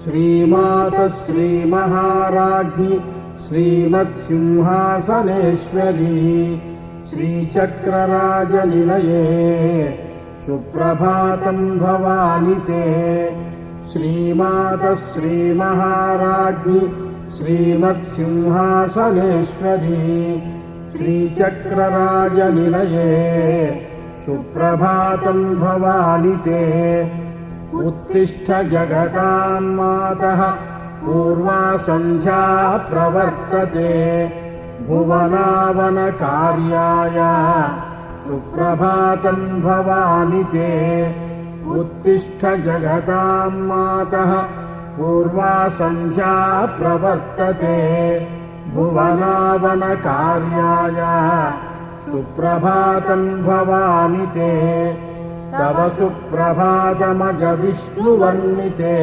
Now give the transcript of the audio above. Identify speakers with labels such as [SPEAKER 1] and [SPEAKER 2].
[SPEAKER 1] श्रीमातः श्रीमहाराज्ञी श्रीमत्सिंहासनेश्वरी श्रीचक्रराजनिलये सुप्रभातं भवानि ते। श्रीमातः श्रीमहाराज्ञी श्रीमत्सिंहासनेश्वरी श्रीचक्रराजनिलये सुप्रभातं भवानि ते। उत्तिष्ठ जगतां मातः पूर्वा सन्ध्या प्रवर्तते भुवनावनकार्याय सुप्रभातं भवानि ते। उत्तिष्ठ जगतां मातः पूर्वा सन्ध्या प्रवर्तते भुवनावनकार्याय सुप्रभातं भवानि ते। तव सुप्रभातमज विष्णुवन्निते